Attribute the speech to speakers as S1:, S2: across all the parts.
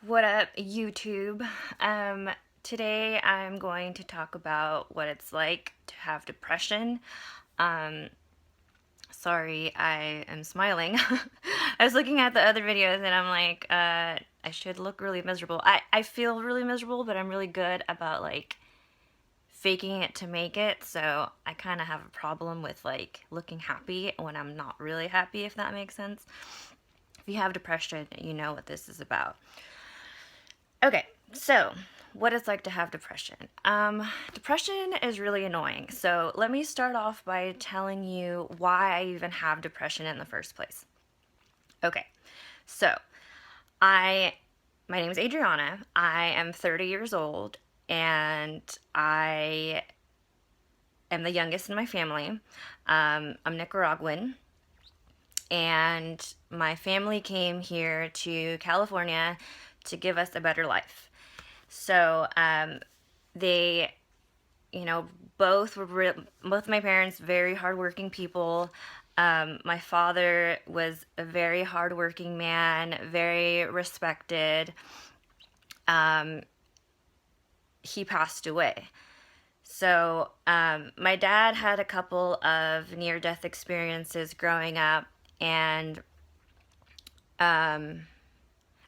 S1: What up, YouTube? Um, Today I'm going to talk about what it's like to have depression. Um, Sorry, I am smiling. I was looking at the other videos and I'm like, I should look really miserable. I feel really miserable, but I'm really good about like faking it to make it. So I kind of have a problem with like looking happy when I'm not really happy, if that makes sense. If you have depression, you know what this is about. Okay, so what it's like to have depression. Depression is really annoying. So let me start off by telling you why I even have depression in the first place. Okay, so I, my name is Adriana. I am 30 years old, and I am the youngest in my family. I'm Nicaraguan, and my family came here to California to give us a better life. So they, you know, both my parents very hardworking people. My father was a very hardworking man, very respected. Um, he passed away. So my dad had a couple of near-death experiences growing up, and um,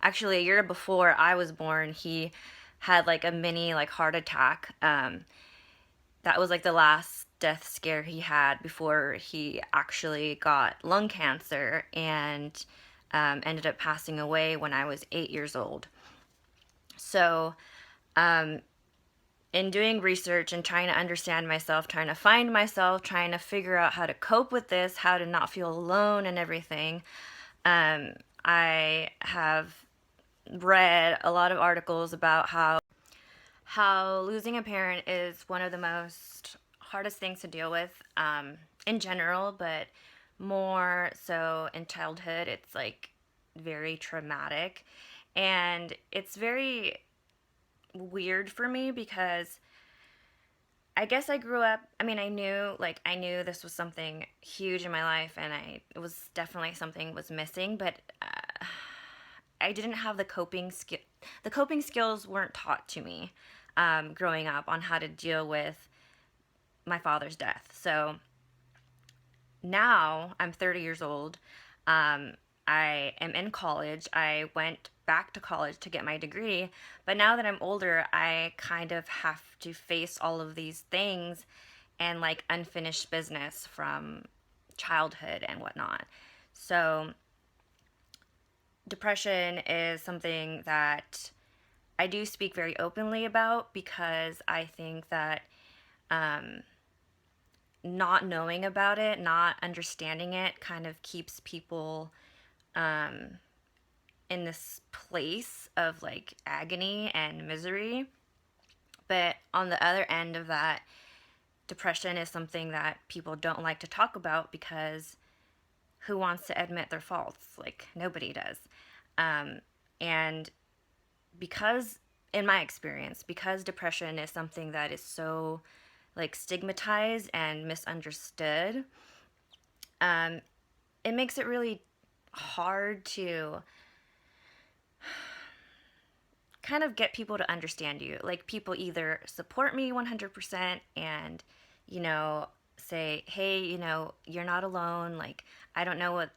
S1: actually a year before I was born, he had like a mini like heart attack. That was like the last death scare he had before he actually got lung cancer and ended up passing away when I was 8 years old. So, um, in doing research and trying to understand myself, trying to find myself, trying to figure out how to cope with this, how to not feel alone and everything, I have read a lot of articles about how losing a parent is one of the most hardest things to deal with in general, but more so in childhood. It's like very traumatic. And it's very weird for me because I guess I grew up, I mean, I knew this was something huge in my life and it was definitely something was missing, but I didn't have the coping skills weren't taught to me growing up on how to deal with my father's death. So now I'm 30 years old. Um, I am in college. I went back to college to get my degree, but now that I'm older, I kind of have to face all of these things and like unfinished business from childhood and whatnot. So, depression is something that I do speak very openly about because I think that um, not knowing about it, not understanding it, kind of keeps people um, in this place of like agony and misery. But on the other end of that, depression is something that people don't like to talk about because who wants to admit their faults? Like, nobody does. Um, and because, in my experience, because depression is something that is so like stigmatized and misunderstood, um, it makes it really hard to kind of get people to understand you. Like, people either support me 100% and, you know, say, hey, you know, you're not alone. Like, I don't know what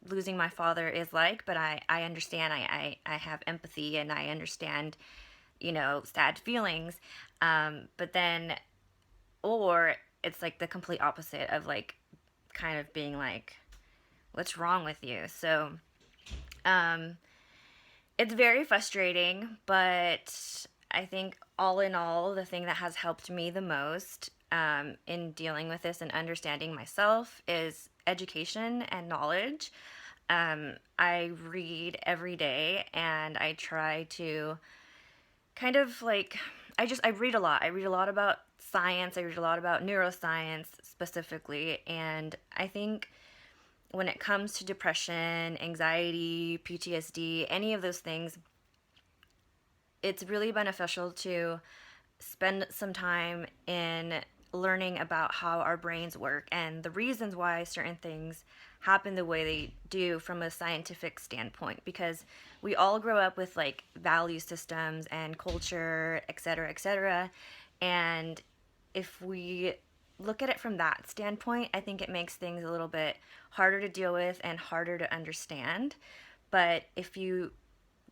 S1: losing my father is like, but I understand. I have empathy and I understand, you know, sad feelings. But then, or it's like the complete opposite of like kind of being like, what's wrong with you? So, um, it's very frustrating, but I think all in all, the thing that has helped me the most in dealing with this and understanding myself is education and knowledge. I read every day and I try to kind of like, I read a lot. I read a lot about science, I read a lot about neuroscience specifically, and I think when it comes to depression, anxiety, PTSD, any of those things, it's really beneficial to spend some time in learning about how our brains work and the reasons why certain things happen the way they do from a scientific standpoint, because we all grow up with like value systems and culture, etc., etc. And if we look at it from that standpoint, I think it makes things a little bit harder to deal with and harder to understand. But if you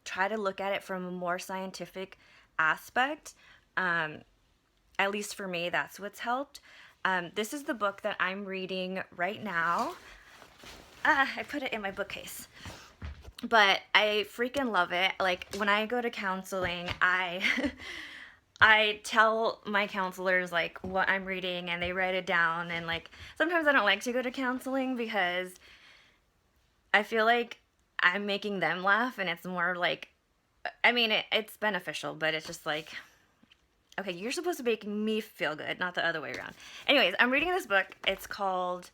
S1: try to look at it from a more scientific aspect, at least for me, that's what's helped. This is the book that I'm reading right now. I put it in my bookcase. But I freaking love it. Like, when I go to counseling, I tell my counselors like what I'm reading, and they write it down. And like, sometimes I don't like to go to counseling because I feel like I'm making them laugh, and it's more like, I mean, it's beneficial, but it's just like, okay, you're supposed to make me feel good, not the other way around. Anyways, I'm reading this book. It's called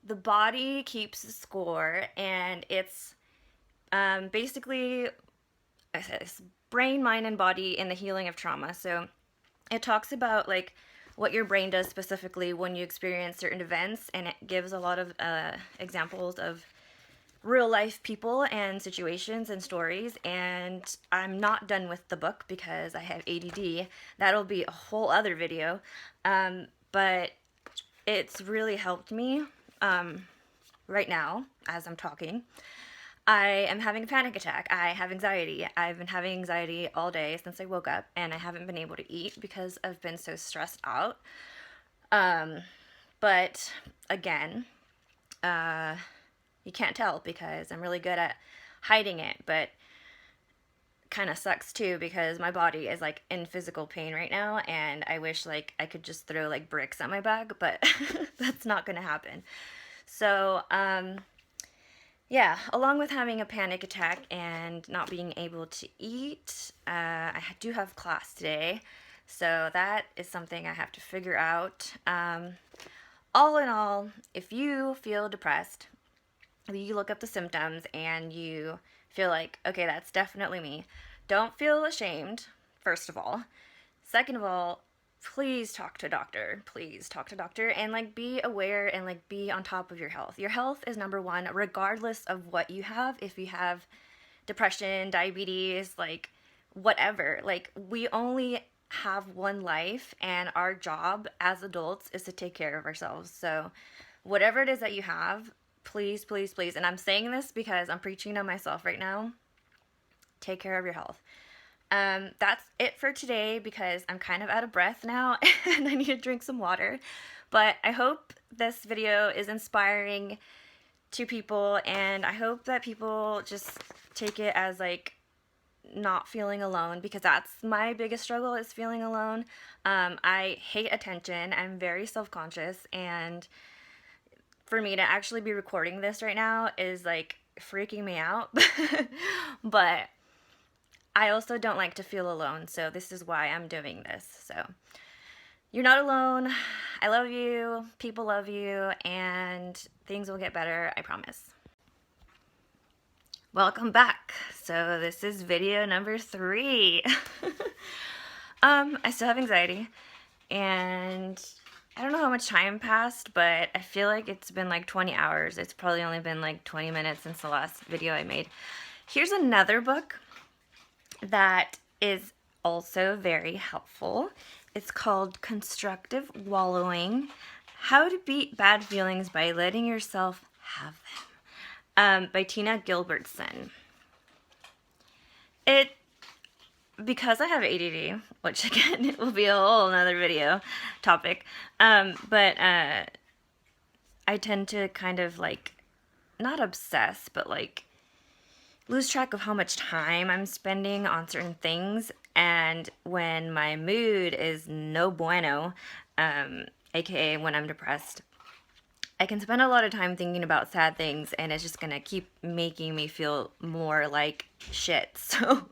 S1: The Body Keeps Score, and it's basically, I said, it's brain, mind, and body in the healing of trauma. So it talks about like what your brain does specifically when you experience certain events, and it gives a lot of examples of real life people and situations and stories. And I'm not done with the book because I have ADD. That'll be a whole other video. But it's really helped me right now as I'm talking. I am having a panic attack. I have anxiety. I've been having anxiety all day since I woke up, and I haven't been able to eat because I've been so stressed out. But again, you can't tell because I'm really good at hiding it, but kind of sucks too because my body is like in physical pain right now, and I wish like I could just throw like bricks at my back, but that's not gonna happen. So, yeah, along with having a panic attack and not being able to eat, I do have class today, so that is something I have to figure out. All in all, if you feel depressed, you look up the symptoms and you feel like, okay, that's definitely me, don't feel ashamed, first of all. Second of all, please talk to a doctor. Please talk to a doctor and like be aware and like be on top of your health. Your health is number one, regardless of what you have. If you have depression, diabetes, like whatever, like we only have one life, and our job as adults is to take care of ourselves. So whatever it is that you have, please, please, please, and I'm saying this because I'm preaching to myself right now, take care of your health. That's it for today because I'm kind of out of breath now and I need to drink some water. But I hope this video is inspiring to people, and I hope that people just take it as like not feeling alone, because that's my biggest struggle, is feeling alone. I hate attention. I'm very self-conscious, and for me to actually be recording this right now is like freaking me out. But I also don't like to feel alone, so this is why I'm doing this. So you're not alone. I love you. People love you, and things will get better, I promise. Welcome back. So this is video number 3. I still have anxiety, and I don't know how much time passed, but I feel like it's been like 20 hours. It's probably only been like 20 minutes since the last video I made. Here's another book that is also very helpful. It's called Constructive Wallowing: How to Beat Bad Feelings by Letting Yourself Have Them, by Tina Gilbertson. Because I have ADD, which again, it will be a whole another video topic, but I tend to kind of like, not obsess, but like lose track of how much time I'm spending on certain things. And when my mood is no bueno, aka when I'm depressed, I can spend a lot of time thinking about sad things, and it's just gonna keep making me feel more like shit. So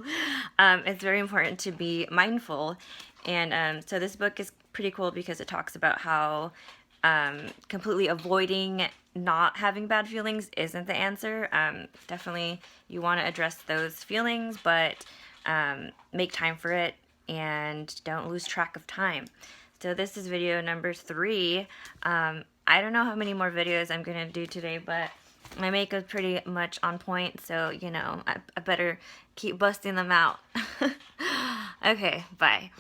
S1: it's very important to be mindful. And so this book is pretty cool because it talks about how completely avoiding not having bad feelings isn't the answer. Definitely you want to address those feelings, but make time for it and don't lose track of time. So this is video number 3. I don't know how many more videos I'm going to do today, but My makeup's pretty much on point, so, you know, I better keep busting them out. Okay, bye.